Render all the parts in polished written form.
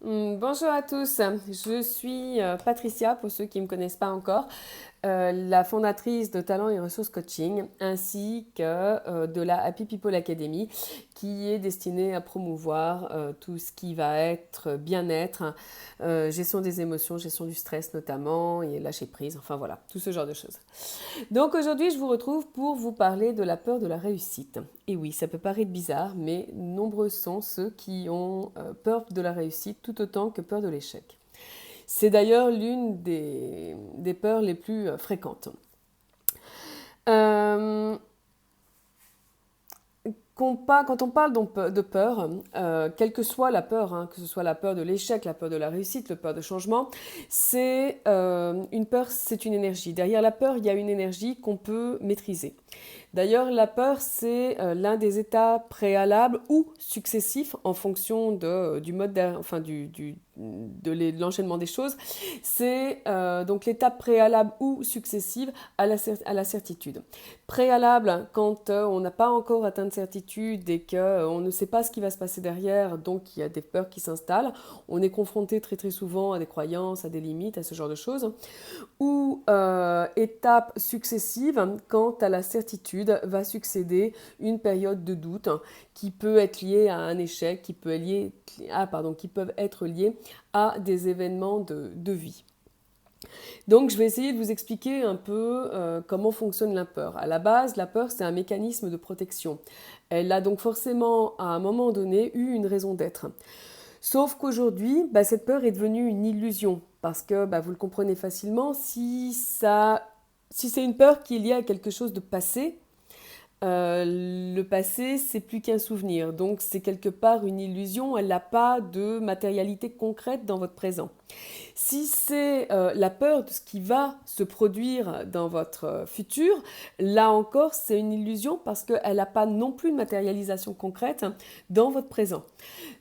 Bonjour à tous, je suis Patricia pour ceux qui ne me connaissent pas encore, la fondatrice de Talent et Ressources Coaching ainsi que de la Happy People Academy qui est destinée à promouvoir tout ce qui va être bien-être, gestion des émotions, gestion du stress notamment et lâcher prise, enfin voilà, tout ce genre de choses. Donc aujourd'hui, je vous retrouve pour vous parler de la peur de la réussite. Et oui, ça peut paraître bizarre, mais nombreux sont ceux qui ont peur de la réussite tout autant que peur de l'échec. C'est d'ailleurs l'une des peurs les plus fréquentes. Euh, Quand on parle donc de peur, quelle que soit la peur, hein, que ce soit la peur de l'échec, la peur de la réussite, la peur de changement, c'est une peur, c'est une énergie. Derrière la peur, il y a une énergie qu'on peut maîtriser. D'ailleurs, la peur, c'est l'un des états préalables ou successifs en fonction du mode, enfin de l'enchaînement des choses. C'est donc l'étape préalable ou successive à la certitude. Préalable quand on n'a pas encore atteint de certitude et qu'on ne sait pas ce qui va se passer derrière, donc il y a des peurs qui s'installent. On est confronté très très souvent à des croyances, à des limites, à ce genre de choses ou étape successive quand à la certitude va succéder une période de doute qui peut être liée à un échec, qui peuvent être liés à des événements de vie. Donc je vais essayer de vous expliquer un peu comment fonctionne la peur. À la base, la peur, c'est un mécanisme de protection. Elle a donc forcément, à un moment donné, eu une raison d'être. Sauf qu'aujourd'hui, cette peur est devenue une illusion. Parce que, vous le comprenez facilement, si c'est une peur qui est liée à quelque chose de passé, le passé, c'est plus qu'un souvenir. Donc, c'est quelque part une illusion. Elle n'a pas de matérialité concrète dans votre présent. Si c'est la peur de ce qui va se produire dans votre futur, là encore, c'est une illusion parce qu'elle n'a pas non plus de matérialisation concrète dans votre présent.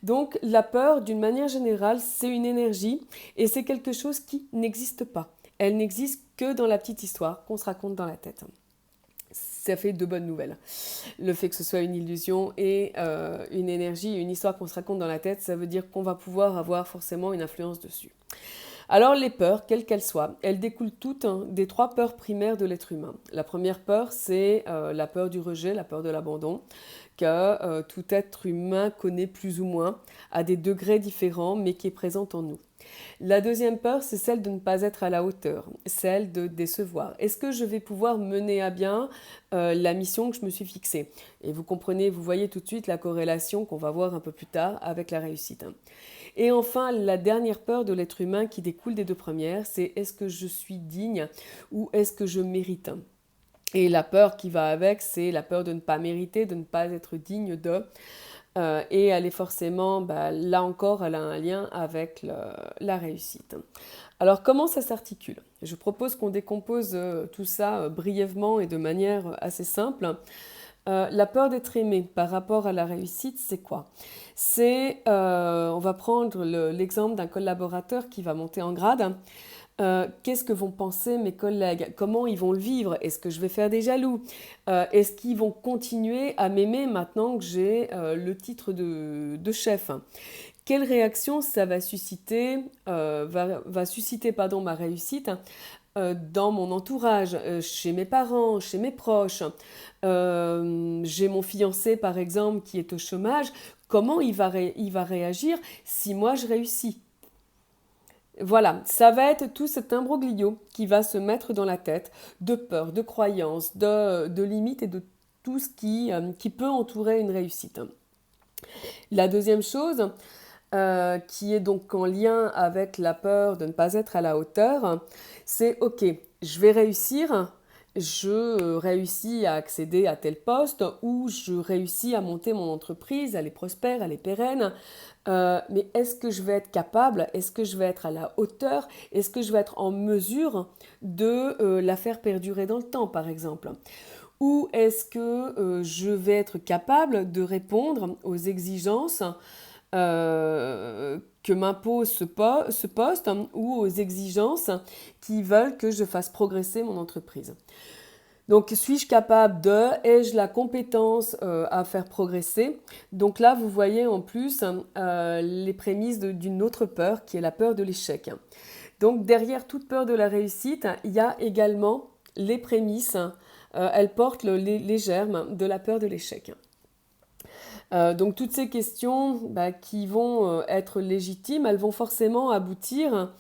Donc la peur, d'une manière générale, c'est une énergie et c'est quelque chose qui n'existe pas. Elle n'existe que dans la petite histoire qu'on se raconte dans la tête. Ça fait de bonnes nouvelles. Le fait que ce soit une illusion et une énergie, une histoire qu'on se raconte dans la tête, ça veut dire qu'on va pouvoir avoir forcément une influence dessus. Alors les peurs, quelles qu'elles soient, elles découlent toutes des trois peurs primaires de l'être humain. La première peur, c'est la peur du rejet, la peur de l'abandon, que tout être humain connaît plus ou moins, à des degrés différents, mais qui est présente en nous. La deuxième peur, c'est celle de ne pas être à la hauteur, celle de décevoir. Est-ce que je vais pouvoir mener à bien la mission que je me suis fixée? Et vous comprenez, vous voyez tout de suite la corrélation qu'on va voir un peu plus tard avec la réussite. Et enfin, la dernière peur de l'être humain qui découle des deux premières, c'est est-ce que je suis digne ou est-ce que je mérite? Et la peur qui va avec, c'est la peur de ne pas mériter, de ne pas être digne de. Et elle est forcément, là encore, elle a un lien avec la réussite. Alors comment ça s'articule? Je propose qu'on décompose tout ça brièvement et de manière assez simple. La peur d'être aimé par rapport à la réussite, c'est quoi? On va prendre l'exemple d'un collaborateur qui va monter en grade. Qu'est-ce que vont penser mes collègues? Comment ils vont le vivre? Est-ce que je vais faire des jaloux? Est-ce qu'ils vont continuer à m'aimer maintenant que j'ai le titre de chef? Quelle réaction ça va susciter, va susciter pardon, ma réussite dans mon entourage, chez mes parents, chez mes proches? J'ai mon fiancé par exemple qui est au chômage. Comment il va réagir si moi je réussis? Voilà, ça va être tout cet imbroglio qui va se mettre dans la tête de peur, de croyances, de limites et de tout ce qui peut entourer une réussite. La deuxième chose, qui est donc en lien avec la peur de ne pas être à la hauteur, c'est ok, je vais réussir, je réussis à accéder à tel poste ou je réussis à monter mon entreprise, elle est prospère, elle est pérenne, mais est-ce que je vais être capable, est-ce que je vais être à la hauteur, est-ce que je vais être en mesure de la faire perdurer dans le temps par exemple? Ou est-ce que je vais être capable de répondre aux exigences que m'impose ce poste ou aux exigences qui veulent que je fasse progresser mon entreprise. Donc, suis-je capable de, ai-je la compétence à faire progresser? Donc là, vous voyez en plus les prémices d'une autre peur qui est la peur de l'échec. Donc, derrière toute peur de la réussite, il y a également les prémices, elles portent les germes de la peur de l'échec. Donc toutes ces questions qui vont être légitimes, elles vont forcément aboutir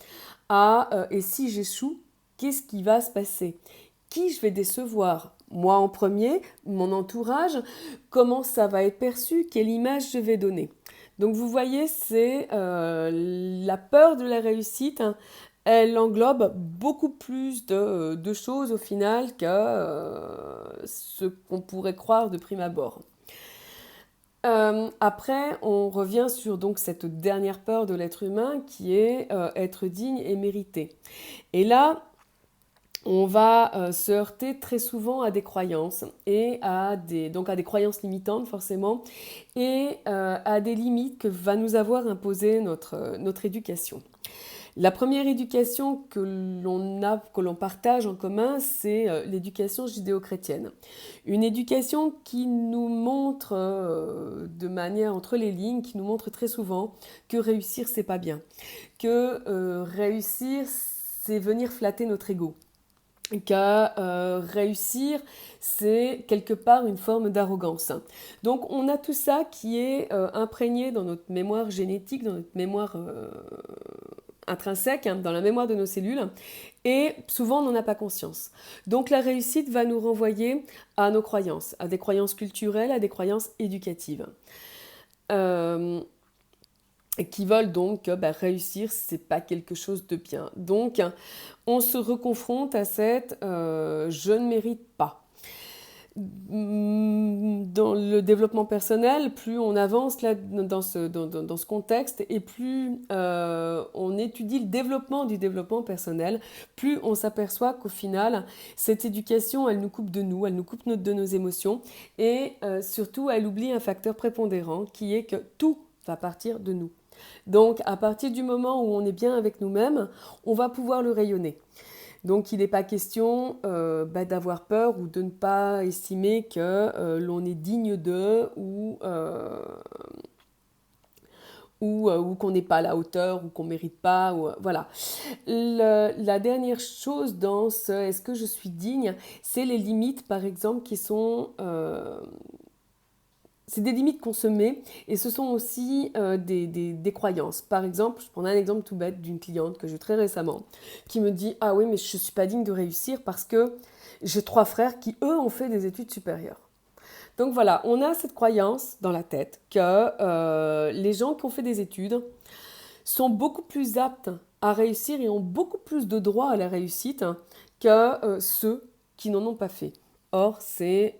à et si j'échoue, qu'est-ce qui va se passer? Qui je vais décevoir? Moi en premier, mon entourage, comment ça va être perçu? Quelle image je vais donner? Donc vous voyez, c'est la peur de la réussite, hein, elle englobe beaucoup plus de choses au final que ce qu'on pourrait croire de prime abord. Après, on revient sur donc cette dernière peur de l'être humain qui est être digne et mérité. Et là, on va se heurter très souvent à des croyances et donc à des croyances limitantes forcément et à des limites que va nous avoir imposées notre éducation. La première éducation que l'on partage en commun, c'est l'éducation judéo-chrétienne. Une éducation qui nous montre de manière entre les lignes, qui nous montre très souvent que réussir, c'est pas bien. Que réussir, c'est venir flatter notre ego. Que réussir, c'est quelque part une forme d'arrogance. Donc on a tout ça qui est imprégné dans notre mémoire génétique, dans notre mémoire intrinsèque, hein, dans la mémoire de nos cellules, et souvent on n'en a pas conscience. Donc la réussite va nous renvoyer à nos croyances, à des croyances culturelles, à des croyances éducatives. Qui veulent donc réussir, c'est pas quelque chose de bien. Donc on se reconfronte à cette je ne mérite pas. Dans le développement personnel, plus on avance là, dans ce contexte et plus on étudie le développement du développement personnel, plus on s'aperçoit qu'au final, cette éducation, elle nous coupe de nous, elle nous coupe de nos émotions et surtout, elle oublie un facteur prépondérant qui est que tout va partir de nous. Donc, à partir du moment où on est bien avec nous-mêmes, on va pouvoir le rayonner. Donc, il n'est pas question d'avoir peur ou de ne pas estimer que l'on est digne de ou qu'on n'est pas à la hauteur ou qu'on ne mérite pas. Voilà. La dernière chose dans ce « est-ce que je suis digne ?» c'est les limites, par exemple, qui sont... c'est des limites qu'on se met et ce sont aussi des croyances. Par exemple, je prends un exemple tout bête d'une cliente que j'ai eu très récemment qui me dit « Ah oui, mais je ne suis pas digne de réussir parce que j'ai 3 frères qui, eux, ont fait des études supérieures. » Donc voilà, on a cette croyance dans la tête que les gens qui ont fait des études sont beaucoup plus aptes à réussir et ont beaucoup plus de droit à la réussite que ceux qui n'en ont pas fait. Or, c'est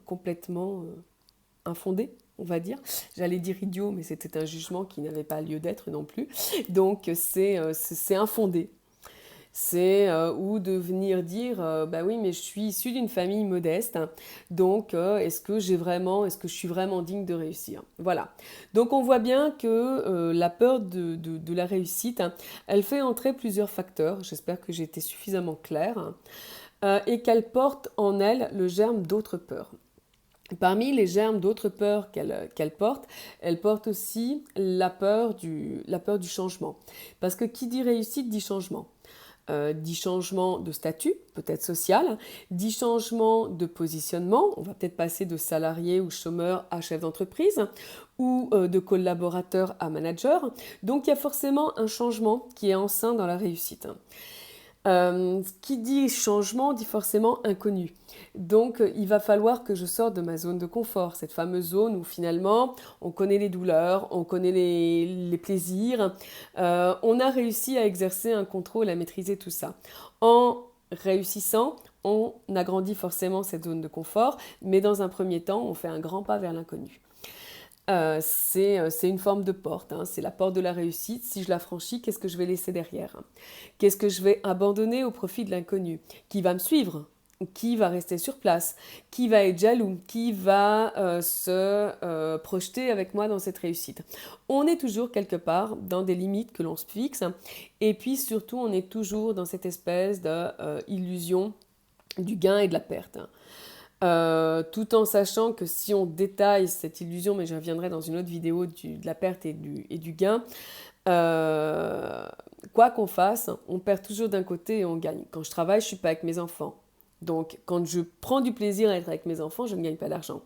complètement... infondé, on va dire. J'allais dire idiot, mais c'était un jugement qui n'avait pas lieu d'être non plus. Donc c'est infondé. C'est ou de venir dire bah oui, mais je suis issue d'une famille modeste, hein, donc est-ce que je suis vraiment digne de réussir? Voilà. Donc on voit bien que la peur de la réussite, hein, elle fait entrer plusieurs facteurs. J'espère que j'ai été suffisamment claire, hein, et qu'elle porte en elle le germe d'autres peurs. Parmi les germes d'autres peurs qu'elle porte, elle porte aussi la peur du changement. Parce que qui dit réussite dit changement. Dit changement de statut, peut-être social, dit changement de positionnement, on va peut-être passer de salarié ou chômeur à chef d'entreprise, ou de collaborateur à manager. Donc il y a forcément un changement qui est enceint dans la réussite. Qui dit changement dit forcément inconnu. Donc il va falloir que je sorte de ma zone de confort, cette fameuse zone où finalement on connaît les douleurs, on connaît les plaisirs, on a réussi à exercer un contrôle, à maîtriser tout ça. En réussissant, on agrandit forcément cette zone de confort, mais dans un premier temps, on fait un grand pas vers l'inconnu. C'est une forme de porte, hein, c'est la porte de la réussite. Si je la franchis, qu'est-ce que je vais laisser derrière? Qu'est-ce que je vais abandonner au profit de l'inconnu? Qui va me suivre? Qui va rester sur place? Qui va être jaloux? Qui va se projeter avec moi dans cette réussite? On est toujours quelque part dans des limites que l'on se fixe et puis surtout on est toujours dans cette espèce d'illusion du gain et de la perte. Tout en sachant que si on détaille cette illusion, mais je reviendrai dans une autre vidéo de la perte et du gain, euh, quoi qu'on fasse, on perd toujours d'un côté et on gagne. Quand je travaille, je ne suis pas avec mes enfants. Donc, quand je prends du plaisir à être avec mes enfants, je ne gagne pas d'argent.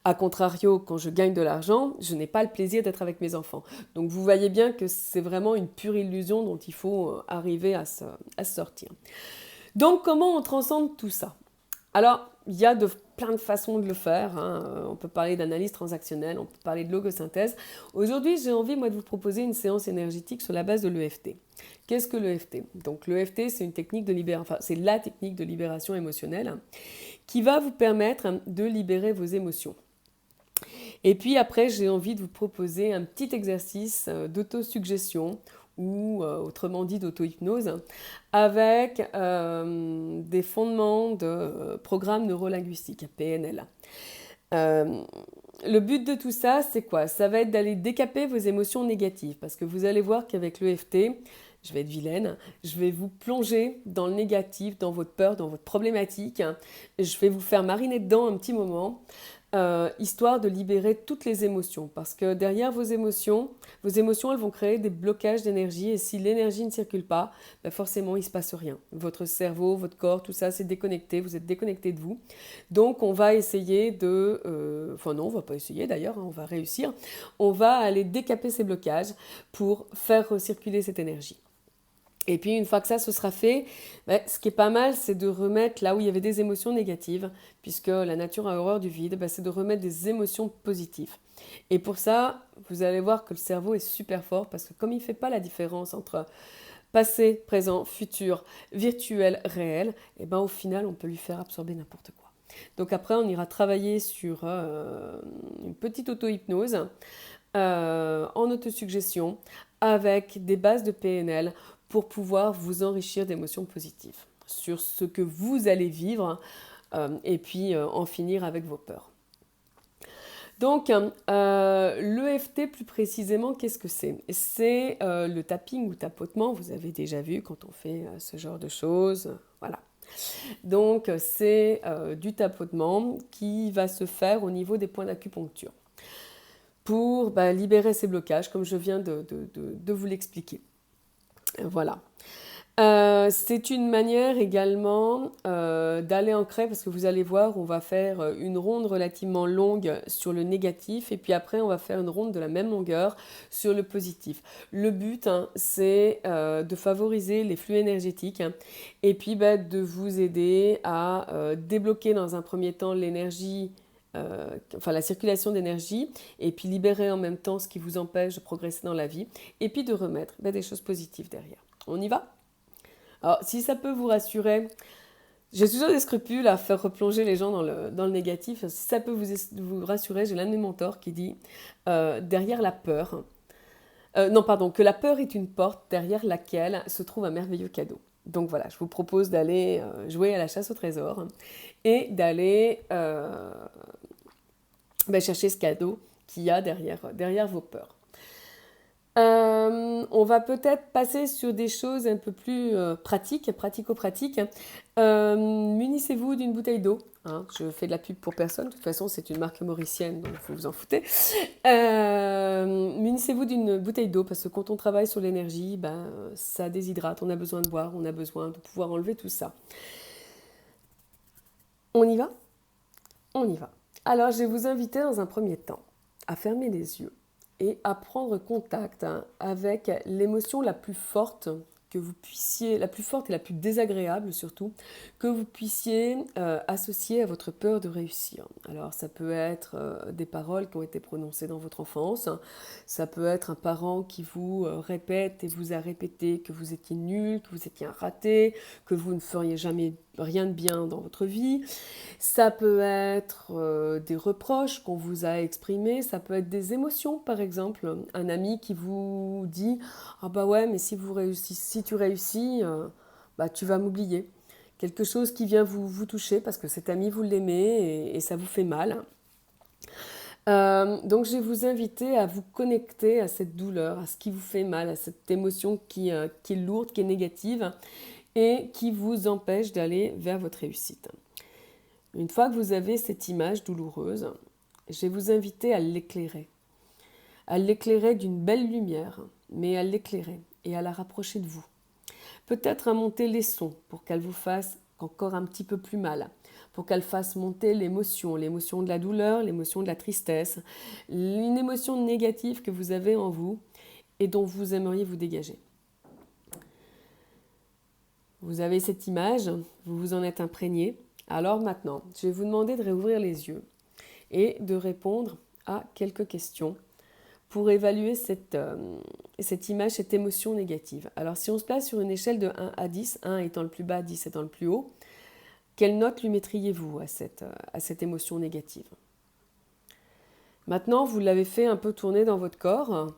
A contrario, quand je gagne de l'argent, je n'ai pas le plaisir d'être avec mes enfants. Donc, vous voyez bien que c'est vraiment une pure illusion dont il faut arriver à se sortir. Donc, comment on transcende tout ça? Alors, il y a plein de façons de le faire. On peut parler d'analyse transactionnelle, on peut parler de logosynthèse. Aujourd'hui, j'ai envie, moi, de vous proposer une séance énergétique sur la base de l'EFT. Qu'est-ce que l'EFT? Donc, l'EFT, c'est une technique de c'est la technique de libération émotionnelle qui va vous permettre de libérer vos émotions. Et puis après, j'ai envie de vous proposer un petit exercice d'autosuggestion ou autrement dit d'auto-hypnose, avec des fondements de programme neurolinguistique, PNL. Le but de tout ça, c'est quoi? Ça va être d'aller décaper vos émotions négatives, parce que vous allez voir qu'avec l'EFT, je vais être vilaine, je vais vous plonger dans le négatif, dans votre peur, dans votre problématique. Je vais vous faire mariner dedans un petit moment, histoire de libérer toutes les émotions. Parce que derrière vos émotions, elles vont créer des blocages d'énergie. Et si l'énergie ne circule pas, ben forcément, il ne se passe rien. Votre cerveau, votre corps, tout ça, c'est déconnecté. Vous êtes déconnecté de vous. Donc, on va essayer de... Enfin non, on ne va pas essayer d'ailleurs, on va réussir. On va aller décaper ces blocages pour faire recirculer cette énergie. Et puis une fois que ça se sera fait, ce qui est pas mal, c'est de remettre là où il y avait des émotions négatives, puisque la nature a horreur du vide, c'est de remettre des émotions positives. Et pour ça, vous allez voir que le cerveau est super fort, parce que comme il ne fait pas la différence entre passé, présent, futur, virtuel, réel, et au final, on peut lui faire absorber n'importe quoi. Donc après, on ira travailler sur une petite auto-hypnose en autosuggestion avec des bases de PNL pour pouvoir vous enrichir d'émotions positives sur ce que vous allez vivre et puis en finir avec vos peurs. Donc, l'EFT plus précisément, qu'est-ce que c'est? C'est le tapping ou tapotement, vous avez déjà vu quand on fait ce genre de choses, voilà. Donc, c'est du tapotement qui va se faire au niveau des points d'acupuncture pour libérer ces blocages, comme je viens de vous l'expliquer. Voilà. C'est une manière également d'aller ancrer, parce que vous allez voir, on va faire une ronde relativement longue sur le négatif, et puis après on va faire une ronde de la même longueur sur le positif. Le but, c'est de favoriser les flux énergétiques, et puis de vous aider à débloquer dans un premier temps l'énergie, la circulation d'énergie, et puis libérer en même temps ce qui vous empêche de progresser dans la vie, et puis de remettre des choses positives derrière. On y va ? Alors, si ça peut vous rassurer, j'ai toujours des scrupules à faire replonger les gens dans le négatif. Si ça peut vous rassurer, j'ai l'un de mes mentors qui dit derrière la peur, que la peur est une porte derrière laquelle se trouve un merveilleux cadeau. Donc voilà, je vous propose d'aller jouer à la chasse au trésor et d'aller chercher ce cadeau qu'il y a derrière vos peurs. On va peut-être passer sur des choses un peu plus pratico-pratiques. Munissez-vous d'une bouteille d'eau. Je fais de la pub pour personne, de toute façon c'est une marque mauricienne, donc vous vous en foutez. Munissez-vous d'une bouteille d'eau, parce que quand on travaille sur l'énergie, ça déshydrate, on a besoin de boire, on a besoin de pouvoir enlever tout ça. On y va ? On y va. Alors je vais vous inviter dans un premier temps à fermer les yeux et à prendre contact avec l'émotion la plus forte que vous puissiez, la plus forte et la plus désagréable surtout, que vous puissiez associer à votre peur de réussir. Alors ça peut être des paroles qui ont été prononcées dans votre enfance, ça peut être un parent qui vous répète et vous a répété que vous étiez nul, que vous étiez un raté, que vous ne feriez jamais rien de bien dans votre vie. Ça peut être des reproches qu'on vous a exprimés, ça peut être des émotions, par exemple. Un ami qui vous dit « Ah bah ouais, mais si tu réussis, tu vas m'oublier ». Quelque chose qui vient vous toucher parce que cet ami, vous l'aimez et ça vous fait mal. Donc je vais vous inviter à vous connecter à cette douleur, à ce qui vous fait mal, à cette émotion qui est lourde, qui est négative, et qui vous empêche d'aller vers votre réussite. Une fois que vous avez cette image douloureuse, je vais vous inviter à l'éclairer d'une belle lumière, mais à l'éclairer et à la rapprocher de vous. Peut-être à monter les sons pour qu'elle vous fasse encore un petit peu plus mal, pour qu'elle fasse monter l'émotion de la douleur, l'émotion de la tristesse, une émotion négative que vous avez en vous et dont vous aimeriez vous dégager. Vous avez cette image, vous vous en êtes imprégné. Alors maintenant, je vais vous demander de réouvrir les yeux et de répondre à quelques questions pour évaluer cette image, cette émotion négative. Alors si on se place sur une échelle de 1 à 10, 1 étant le plus bas, 10 étant le plus haut, quelle note lui mettriez-vous à cette émotion négative? Maintenant, vous l'avez fait un peu tourner dans votre corps,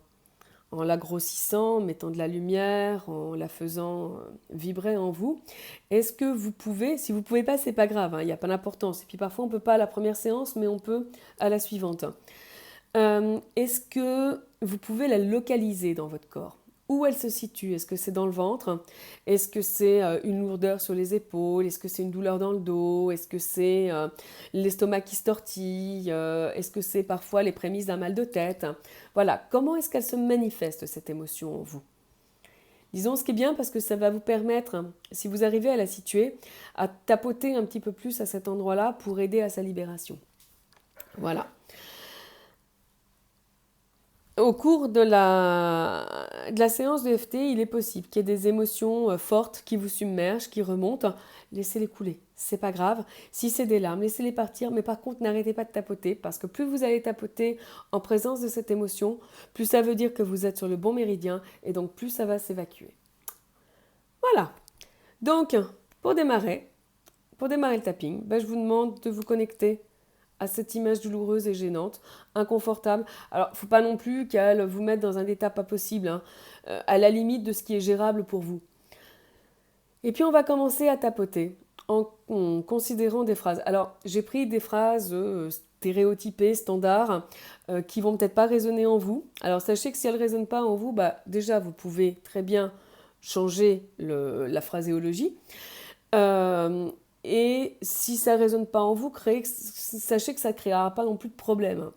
en la grossissant, en mettant de la lumière, en la faisant vibrer en vous. Est-ce que vous pouvez, si vous ne pouvez pas, c'est pas grave, il n'y a pas d'importance. Et puis parfois, on ne peut pas à la première séance, mais on peut à la suivante. Est-ce que vous pouvez la localiser dans votre corps? Où elle se situe? Est-ce que c'est dans le ventre? Est-ce que c'est une lourdeur sur les épaules? Est-ce que c'est une douleur dans le dos? Est-ce que c'est l'estomac qui se tortille? Est-ce que c'est parfois les prémices d'un mal de tête? Voilà, comment est-ce qu'elle se manifeste, cette émotion en vous? Disons ce qui est bien parce que ça va vous permettre, si vous arrivez à la situer, à tapoter un petit peu plus à cet endroit-là pour aider à sa libération. Voilà. Au cours de la séance de FT, il est possible qu'il y ait des émotions fortes qui vous submergent, qui remontent. Laissez-les couler, c'est pas grave. Si c'est des larmes, laissez-les partir, mais par contre, n'arrêtez pas de tapoter parce que plus vous allez tapoter en présence de cette émotion, plus ça veut dire que vous êtes sur le bon méridien et donc plus ça va s'évacuer. Voilà. Donc, pour démarrer le tapping, je vous demande de vous connecter à cette image douloureuse et gênante, inconfortable. Alors, il ne faut pas non plus qu'elle vous mette dans un état pas possible, à la limite de ce qui est gérable pour vous. Et puis, on va commencer à tapoter en considérant des phrases. Alors, j'ai pris des phrases stéréotypées, standards, qui vont peut-être pas résonner en vous. Alors, sachez que si elles ne résonnent pas en vous, déjà, vous pouvez très bien changer la phraséologie. Et si ça ne résonne pas en vous, sachez que ça ne créera pas non plus de problème.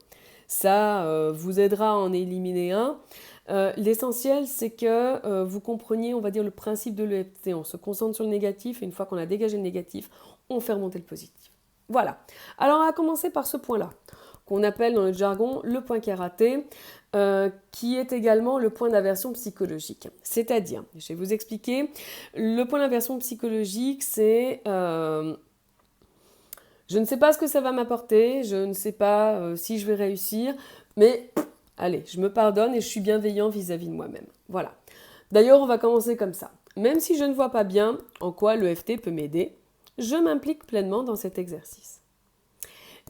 Ça vous aidera à en éliminer un. L'essentiel, c'est que vous compreniez, on va dire, le principe de l'EFT. On se concentre sur le négatif et une fois qu'on a dégagé le négatif, on fait remonter le positif. Voilà. Alors, on va commencer par ce point-là, qu'on appelle dans le jargon le point karaté, qui est également le point d'aversion psychologique. C'est-à-dire, je vais vous expliquer, le point d'aversion psychologique, c'est je ne sais pas ce que ça va m'apporter, je ne sais pas si je vais réussir, mais allez, je me pardonne et je suis bienveillant vis-à-vis de moi-même. Voilà. D'ailleurs, on va commencer comme ça. Même si je ne vois pas bien en quoi l'EFT peut m'aider, je m'implique pleinement dans cet exercice.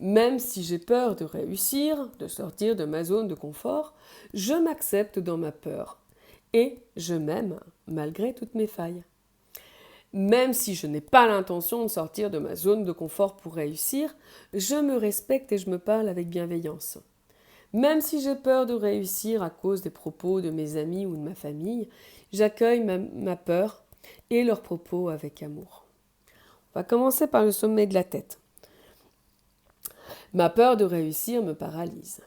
Même si j'ai peur de réussir, de sortir de ma zone de confort, je m'accepte dans ma peur et je m'aime malgré toutes mes failles. Même si je n'ai pas l'intention de sortir de ma zone de confort pour réussir, je me respecte et je me parle avec bienveillance. Même si j'ai peur de réussir à cause des propos de mes amis ou de ma famille, j'accueille ma peur et leurs propos avec amour. On va commencer par le sommet de la tête. Ma peur de réussir me paralyse.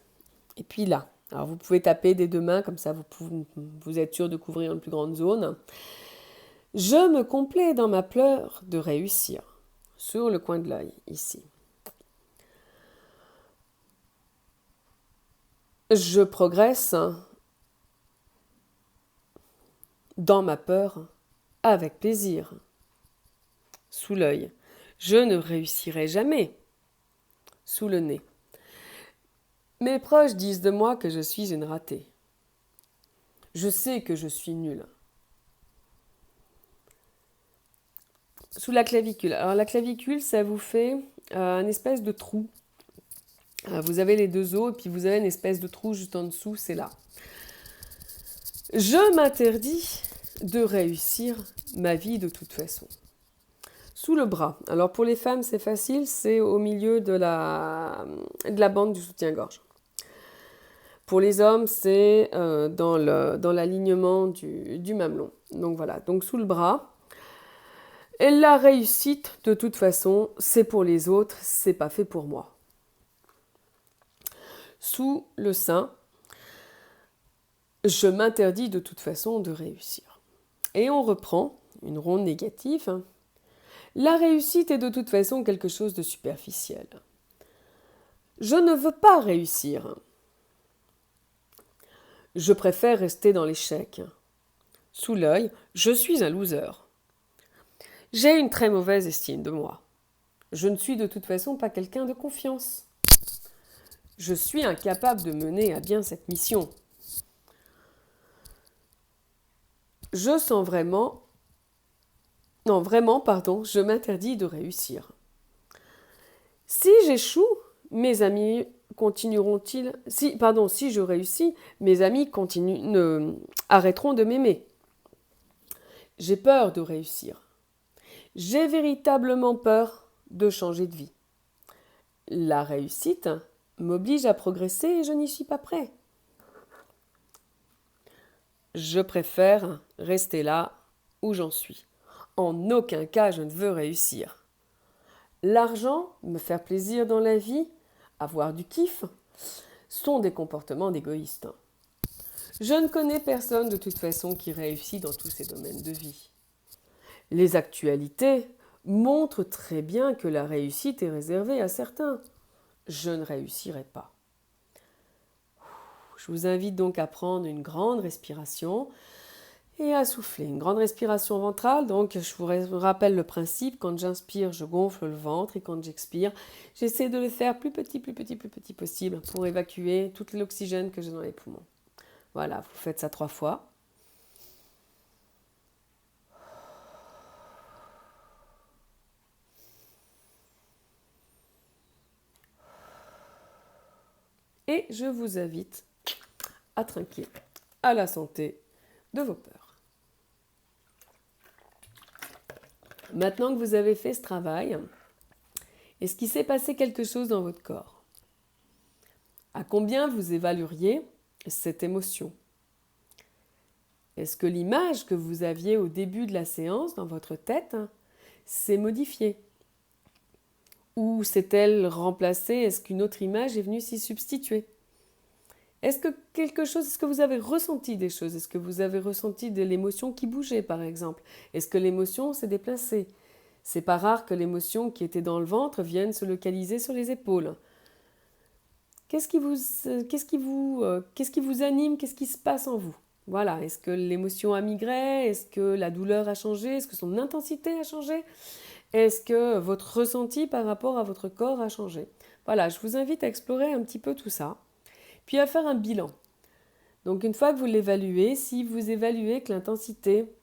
Et puis là, alors vous pouvez taper des deux mains, comme ça vous êtes sûr de couvrir une plus grande zone. Je me complais dans ma peur de réussir, sur le coin de l'œil, ici. Je progresse dans ma peur avec plaisir, sous l'œil. Je ne réussirai jamais, sous le nez. Mes proches disent de moi que je suis une ratée. Je sais que je suis nulle. Sous la clavicule. Alors la clavicule, ça vous fait un espèce de trou. Vous avez les deux os et puis vous avez une espèce de trou juste en dessous, c'est là. Je m'interdis de réussir ma vie de toute façon. Sous le bras. Alors pour les femmes, c'est facile, c'est au milieu de la bande du soutien-gorge. Pour les hommes, c'est dans l'alignement du mamelon. Donc voilà, donc sous le bras. Et la réussite, de toute façon, c'est pour les autres, c'est pas fait pour moi. Sous le sein, je m'interdis de toute façon de réussir. Et on reprend une ronde négative. La réussite est de toute façon quelque chose de superficiel. Je ne veux pas réussir. Je préfère rester dans l'échec. Sous l'œil, je suis un loser. J'ai une très mauvaise estime de moi. Je ne suis de toute façon pas quelqu'un de confiance. Je suis incapable de mener à bien cette mission. Je sens vraiment... Non, vraiment, pardon, je m'interdis de réussir. Si j'échoue, mes amis continueront-ils... Si je réussis, mes amis arrêteront de m'aimer. J'ai peur de réussir. J'ai véritablement peur de changer de vie. La réussite m'oblige à progresser et je n'y suis pas prêt. Je préfère rester là où j'en suis. En aucun cas je ne veux réussir. L'argent, me faire plaisir dans la vie, avoir du kiff, sont des comportements d'égoïstes. Je ne connais personne de toute façon qui réussit dans tous ces domaines de vie. Les actualités montrent très bien que la réussite est réservée à certains. Je ne réussirai pas. Je vous invite donc à prendre une grande respiration et à souffler. Une grande respiration ventrale, donc je vous rappelle le principe, quand j'inspire, je gonfle le ventre et quand j'expire, j'essaie de le faire plus petit possible pour évacuer tout l'oxygène que j'ai dans les poumons. Voilà, vous faites ça 3 fois. Et je vous invite à trinquer à la santé de vos peurs. Maintenant que vous avez fait ce travail, est-ce qu'il s'est passé quelque chose dans votre corps? À combien vous évalueriez cette émotion? Est-ce que l'image que vous aviez au début de la séance dans votre tête s'est modifiée? Ou s'est-elle remplacée? Est-ce qu'une autre image est venue s'y substituer? Est-ce que vous avez ressenti des choses? Est-ce que vous avez ressenti de l'émotion qui bougeait, par exemple? Est-ce que l'émotion s'est déplacée? C'est pas rare que l'émotion qui était dans le ventre vienne se localiser sur les épaules. Qu'est-ce qui vous anime? Qu'est-ce qui se passe en vous? Voilà, est-ce que l'émotion a migré? Est-ce que la douleur a changé? Est-ce que son intensité a changé? Est-ce que votre ressenti par rapport à votre corps a changé? Voilà, je vous invite à explorer un petit peu tout ça, puis à faire un bilan. Donc une fois que vous l'évaluez, si vous évaluez que l'intensité,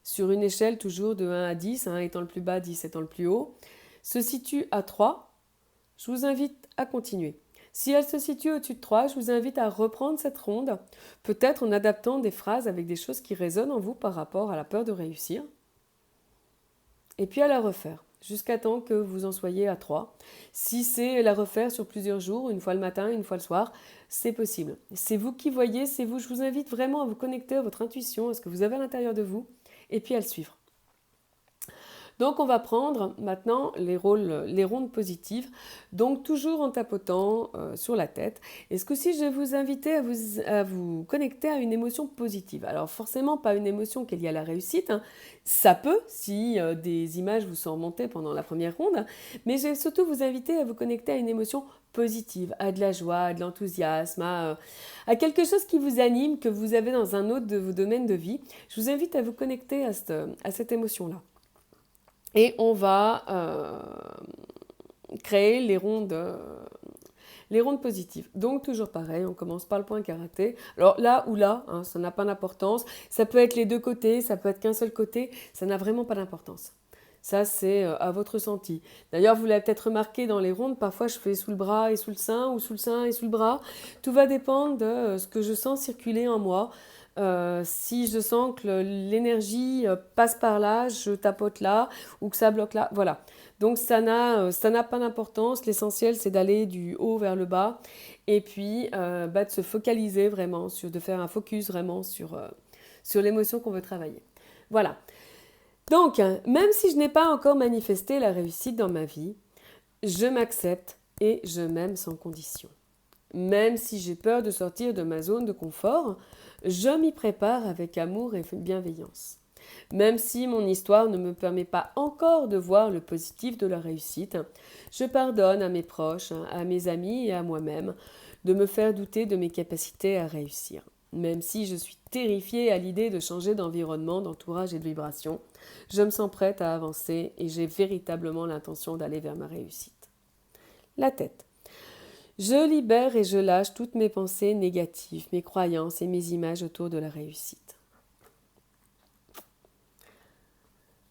sur une échelle toujours de 1 à 10, 1 étant le plus bas, 10 étant le plus haut, se situe à 3, je vous invite à continuer. Si elle se situe au-dessus de 3, je vous invite à reprendre cette ronde, peut-être en adaptant des phrases avec des choses qui résonnent en vous par rapport à la peur de réussir, et puis à la refaire, jusqu'à temps que vous en soyez à 3. Si c'est la refaire sur plusieurs jours, une fois le matin, une fois le soir, c'est possible. C'est vous qui voyez, c'est vous. Je vous invite vraiment à vous connecter à votre intuition, à ce que vous avez à l'intérieur de vous, et puis à le suivre. Donc on va prendre maintenant les rondes positives, donc toujours en tapotant sur la tête. Et ce coup-ci, je vais vous inviter à vous connecter à une émotion positive. Alors forcément, pas une émotion qui est liée à la réussite, hein. Ça peut, si des images vous sont remontées pendant la première ronde, mais je vais surtout vous inviter à vous connecter à une émotion positive, à de la joie, à de l'enthousiasme, à quelque chose qui vous anime, que vous avez dans un autre de vos domaines de vie. Je vous invite à vous connecter à cette émotion-là. Et on va créer les rondes positives. Donc toujours pareil, on commence par le point karaté. Alors là ou là, hein, ça n'a pas d'importance. Ça peut être les deux côtés, ça peut être qu'un seul côté, ça n'a vraiment pas d'importance. Ça, c'est à votre ressenti. D'ailleurs, vous l'avez peut-être remarqué dans les rondes, parfois je fais sous le bras et sous le sein, ou sous le sein et sous le bras. Tout va dépendre de ce que je sens circuler en moi. Si je sens que l'énergie passe par là, je tapote là, ou que ça bloque là, voilà. Donc ça n'a pas d'importance, l'essentiel c'est d'aller du haut vers le bas, et puis de se focaliser vraiment, de faire un focus vraiment sur l'émotion qu'on veut travailler. Voilà. Donc, même si je n'ai pas encore manifesté la réussite dans ma vie, je m'accepte et je m'aime sans condition. Même si j'ai peur de sortir de ma zone de confort, je m'y prépare avec amour et bienveillance. Même si mon histoire ne me permet pas encore de voir le positif de la réussite, je pardonne à mes proches, à mes amis et à moi-même de me faire douter de mes capacités à réussir. Même si je suis terrifiée à l'idée de changer d'environnement, d'entourage et de vibration, je me sens prête à avancer et j'ai véritablement l'intention d'aller vers ma réussite. La tête. Je libère et je lâche toutes mes pensées négatives, mes croyances et mes images autour de la réussite.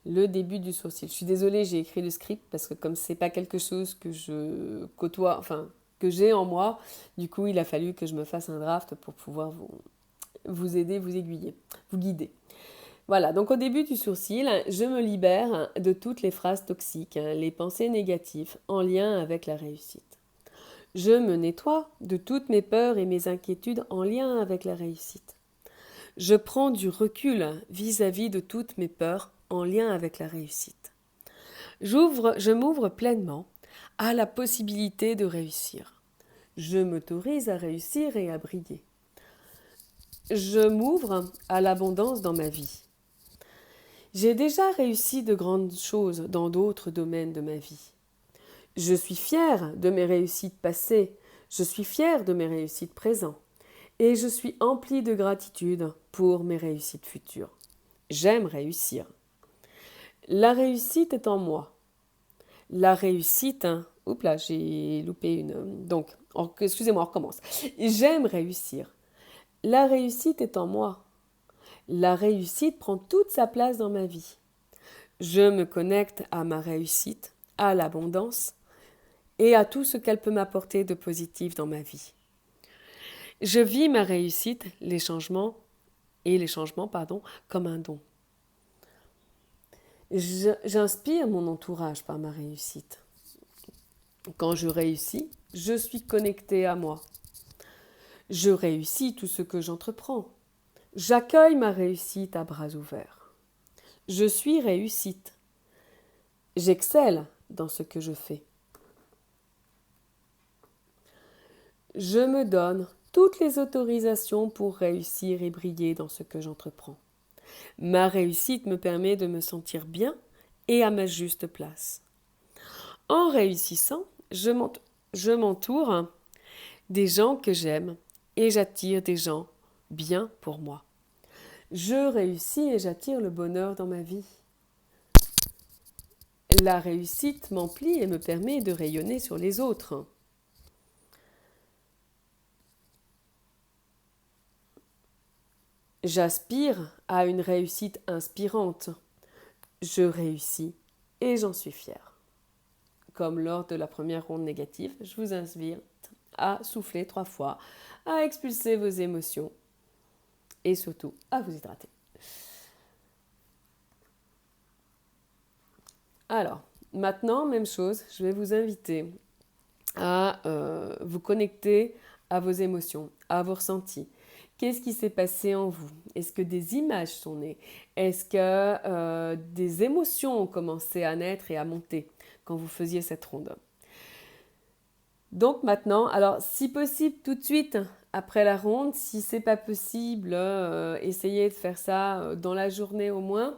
Le début du sourcil. Je suis désolée, j'ai écrit le script parce que comme c'est pas quelque chose que je côtoie, enfin que j'ai en moi, du coup il a fallu que je me fasse un draft pour pouvoir vous aider, vous aiguiller, vous guider. Voilà, donc au début du sourcil, je me libère de toutes les phrases toxiques, les pensées négatives en lien avec la réussite. Je me nettoie de toutes mes peurs et mes inquiétudes en lien avec la réussite. Je prends du recul vis-à-vis de toutes mes peurs en lien avec la réussite. Je m'ouvre pleinement à la possibilité de réussir. Je m'autorise à réussir et à briller. Je m'ouvre à l'abondance dans ma vie. J'ai déjà réussi de grandes choses dans d'autres domaines de ma vie. Je suis fière de mes réussites passées, je suis fière de mes réussites présentes et je suis emplie de gratitude pour mes réussites futures. J'aime réussir. La réussite est en moi. La réussite, oups là, j'ai loupé une. Donc, excusez-moi, on recommence. J'aime réussir. La réussite est en moi. La réussite prend toute sa place dans ma vie. Je me connecte à ma réussite, à l'abondance et à tout ce qu'elle peut m'apporter de positif dans ma vie. Je vis ma réussite, les changements, comme un don. J'inspire mon entourage par ma réussite. Quand je réussis, je suis connectée à moi. Je réussis tout ce que j'entreprends. J'accueille ma réussite à bras ouverts. Je suis réussite. J'excelle dans ce que je fais. Je me donne toutes les autorisations pour réussir et briller dans ce que j'entreprends. Ma réussite me permet de me sentir bien et à ma juste place. En réussissant, je m'entoure des gens que j'aime et j'attire des gens bien pour moi. Je réussis et j'attire le bonheur dans ma vie. La réussite m'emplit et me permet de rayonner sur les autres. J'aspire à une réussite inspirante. Je réussis et j'en suis fière. Comme lors de la première ronde négative, je vous invite à souffler 3 fois, à expulser vos émotions et surtout à vous hydrater. Alors, maintenant, même chose, je vais vous inviter à vous connecter à vos émotions, à vos ressentis. Qu'est-ce qui s'est passé en vous? Est-ce que des images sont nées? Est-ce que des émotions ont commencé à naître et à monter quand vous faisiez cette ronde? Donc maintenant, alors si possible tout de suite après la ronde, si c'est pas possible, essayez de faire ça dans la journée au moins.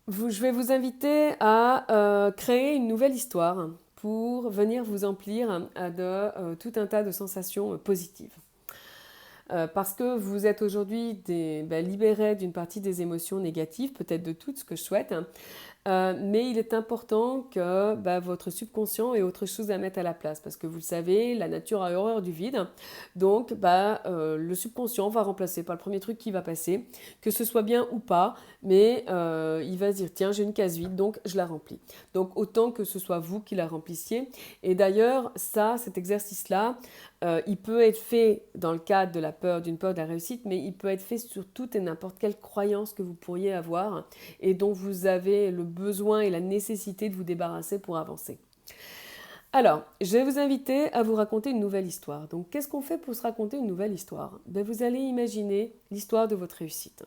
Je vais vous inviter à créer une nouvelle histoire pour venir vous emplir de tout un tas de sensations positives. Parce que vous êtes aujourd'hui libéré d'une partie des émotions négatives, peut-être de toutes, ce que je souhaite, mais il est important que votre subconscient ait autre chose à mettre à la place, parce que vous le savez, la nature a horreur du vide, donc le subconscient va remplacer par le premier truc qui va passer, que ce soit bien ou pas, mais il va se dire tiens j'ai une case vide, donc je la remplis. Donc autant que ce soit vous qui la remplissiez, et d'ailleurs cet exercice-là, il peut être fait dans le cadre de la peur, d'une peur de la réussite, mais il peut être fait sur toute et n'importe quelle croyance que vous pourriez avoir et dont vous avez le besoin et la nécessité de vous débarrasser pour avancer. Alors, je vais vous inviter à vous raconter une nouvelle histoire. Donc, qu'est-ce qu'on fait pour se raconter une nouvelle histoire? Vous allez imaginer l'histoire de votre réussite.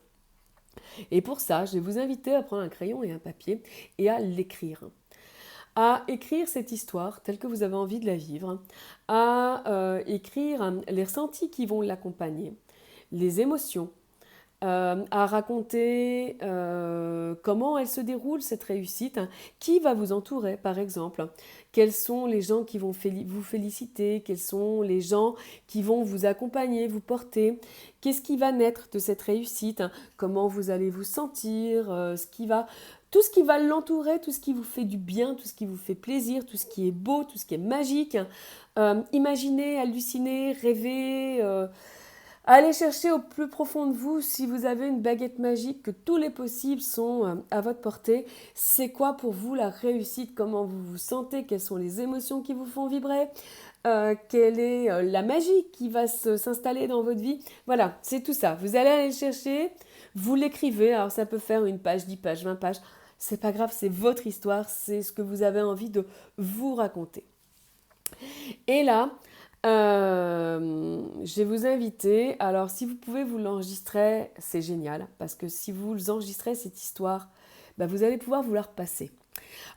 Et pour ça, je vais vous inviter à prendre un crayon et un papier et à l'écrire. À écrire cette histoire telle que vous avez envie de la vivre, à écrire les ressentis qui vont l'accompagner, les émotions, à raconter comment elle se déroule cette réussite, qui va vous entourer par exemple, quels sont les gens qui vont vous féliciter, quels sont les gens qui vont vous accompagner, vous porter, qu'est-ce qui va naître de cette réussite, comment vous allez vous sentir, tout ce qui va l'entourer, tout ce qui vous fait du bien, tout ce qui vous fait plaisir, tout ce qui est beau, tout ce qui est magique. Imaginez, hallucinez, rêvez. Allez chercher au plus profond de vous, si vous avez une baguette magique, que tous les possibles sont à votre portée. C'est quoi pour vous la réussite? Comment vous vous sentez? Quelles sont les émotions qui vous font vibrer? Quelle est la magie qui va s'installer dans votre vie? Voilà, c'est tout ça. Vous allez aller le chercher, vous l'écrivez. Alors ça peut faire une page, 10 pages, 20 pages. C'est pas grave, c'est votre histoire, c'est ce que vous avez envie de vous raconter. Et là, je vais vous inviter, alors si vous pouvez vous l'enregistrer, c'est génial, parce que si vous enregistrez cette histoire, bah, vous allez pouvoir vous la repasser.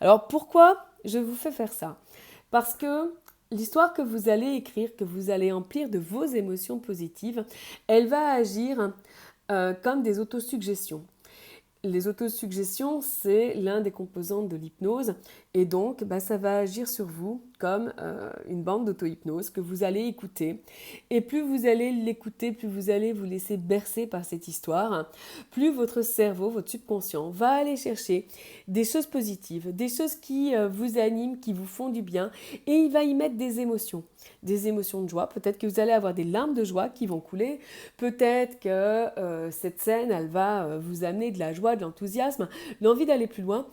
Alors pourquoi je vous fais faire ça? Parce que l'histoire que vous allez écrire, que vous allez emplir de vos émotions positives, elle va agir comme des autosuggestions. Les autosuggestions, c'est l'un des composants de l'hypnose et donc ça va agir sur vous comme une bande d'auto-hypnose que vous allez écouter. Et plus vous allez l'écouter, plus vous allez vous laisser bercer par cette histoire, plus votre cerveau, votre subconscient va aller chercher des choses positives, des choses qui vous animent, qui vous font du bien et il va y mettre des émotions de joie. Peut-être que vous allez avoir des larmes de joie qui vont couler. Peut-être que cette scène, elle va vous amener de la joie, de l'enthousiasme, l'envie d'aller plus loin.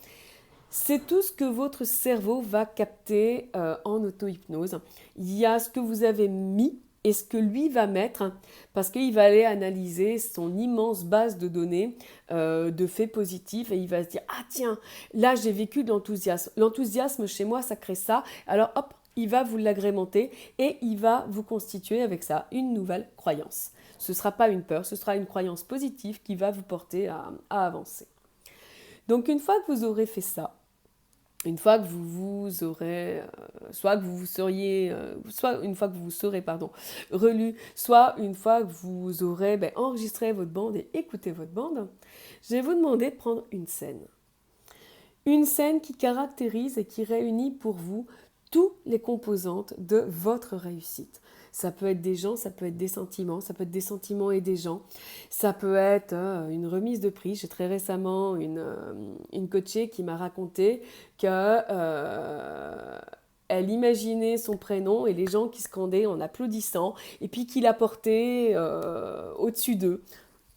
C'est tout ce que votre cerveau va capter en auto-hypnose. Il y a ce que vous avez mis et ce que lui va mettre, parce qu'il va aller analyser son immense base de données de faits positifs et il va se dire « Ah tiens, là j'ai vécu de l'enthousiasme. L'enthousiasme chez moi, ça crée ça. » Alors hop, il va vous l'agrémenter et il va vous constituer avec ça une nouvelle croyance. Ce ne sera pas une peur, ce sera une croyance positive qui va vous porter à avancer. Donc une fois que vous aurez fait ça, une fois que vous aurez, soit une fois que vous serez relu, soit une fois que vous aurez enregistré votre bande et écouté votre bande, je vais vous demander de prendre une scène. Une scène qui caractérise et qui réunit pour vous toutes les composantes de votre réussite. Ça peut être des gens, ça peut être des sentiments, ça peut être des sentiments et des gens. Ça peut être une remise de prix. J'ai très récemment une coachée qui m'a raconté que elle imaginait son prénom et les gens qui scandaient en applaudissant et puis qui la portaient au-dessus d'eux.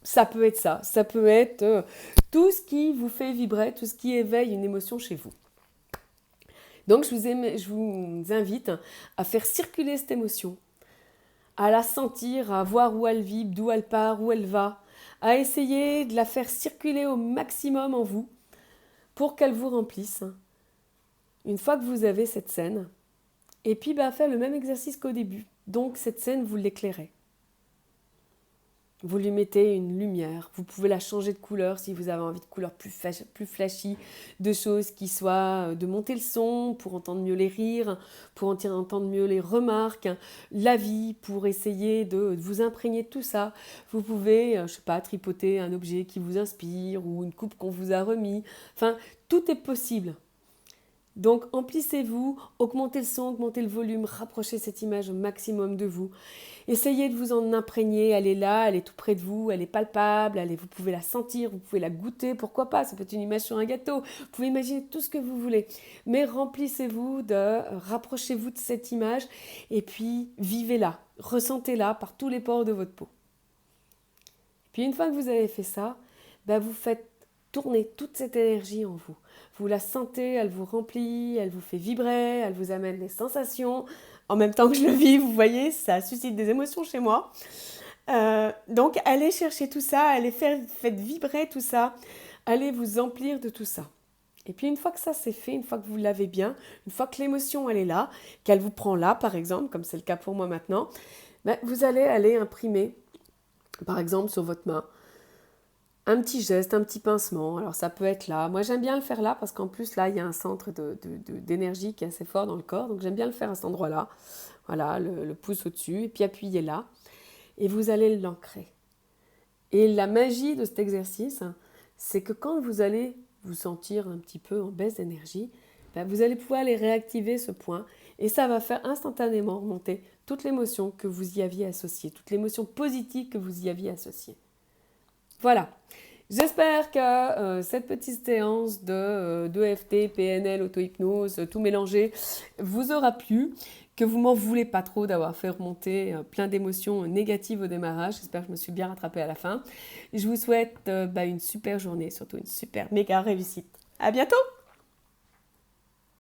Ça peut être ça. Ça peut être tout ce qui vous fait vibrer, tout ce qui éveille une émotion chez vous. Donc je vous invite à faire circuler cette émotion, à la sentir, à voir où elle vibre, d'où elle part, où elle va, à essayer de la faire circuler au maximum en vous pour qu'elle vous remplisse. Une fois que vous avez cette scène, et puis faire le même exercice qu'au début. Donc cette scène, vous l'éclairez. Vous lui mettez une lumière, vous pouvez la changer de couleur si vous avez envie de couleurs plus flashy, de choses qui soient, de monter le son pour entendre mieux les rires, pour entendre mieux les remarques, la vie, pour essayer de vous imprégner de tout ça. Vous pouvez, tripoter un objet qui vous inspire ou une coupe qu'on vous a remis. Enfin, tout est possible. Donc, emplissez-vous, augmentez le son, augmentez le volume, rapprochez cette image au maximum de vous. Essayez de vous en imprégner, elle est là, elle est tout près de vous, elle est palpable, vous pouvez la sentir, vous pouvez la goûter, pourquoi pas, ça peut être une image sur un gâteau, vous pouvez imaginer tout ce que vous voulez. Mais rapprochez-vous de cette image et puis vivez-la, ressentez-la par tous les pores de votre peau. Puis une fois que vous avez fait ça, vous faites tourner toute cette énergie en vous. Vous la sentez, elle vous remplit, elle vous fait vibrer, elle vous amène des sensations. En même temps que je le vis, vous voyez, ça suscite des émotions chez moi. Donc, allez chercher tout ça, faites vibrer tout ça, allez vous emplir de tout ça. Et puis, une fois que ça c'est fait, une fois que vous l'avez bien, une fois que l'émotion elle est là, qu'elle vous prend là, par exemple, comme c'est le cas pour moi maintenant, vous allez aller imprimer, par exemple, sur votre main, un petit geste, un petit pincement. Alors ça peut être là. Moi j'aime bien le faire là parce qu'en plus là il y a un centre d'énergie qui est assez fort dans le corps. Donc j'aime bien le faire à cet endroit-là. Voilà, le pouce au-dessus et puis appuyez là. Et vous allez l'ancrer. Et la magie de cet exercice, c'est que quand vous allez vous sentir un petit peu en baisse d'énergie, vous allez pouvoir aller réactiver ce point et ça va faire instantanément remonter toute l'émotion que vous y aviez associée, toute l'émotion positive que vous y aviez associée. Voilà. J'espère que cette petite séance de EFT, PNL, auto-hypnose, tout mélangé, vous aura plu, que vous m'en voulez pas trop d'avoir fait remonter plein d'émotions négatives au démarrage. J'espère que je me suis bien rattrapée à la fin. Je vous souhaite une super journée, surtout une super méga réussite. À bientôt!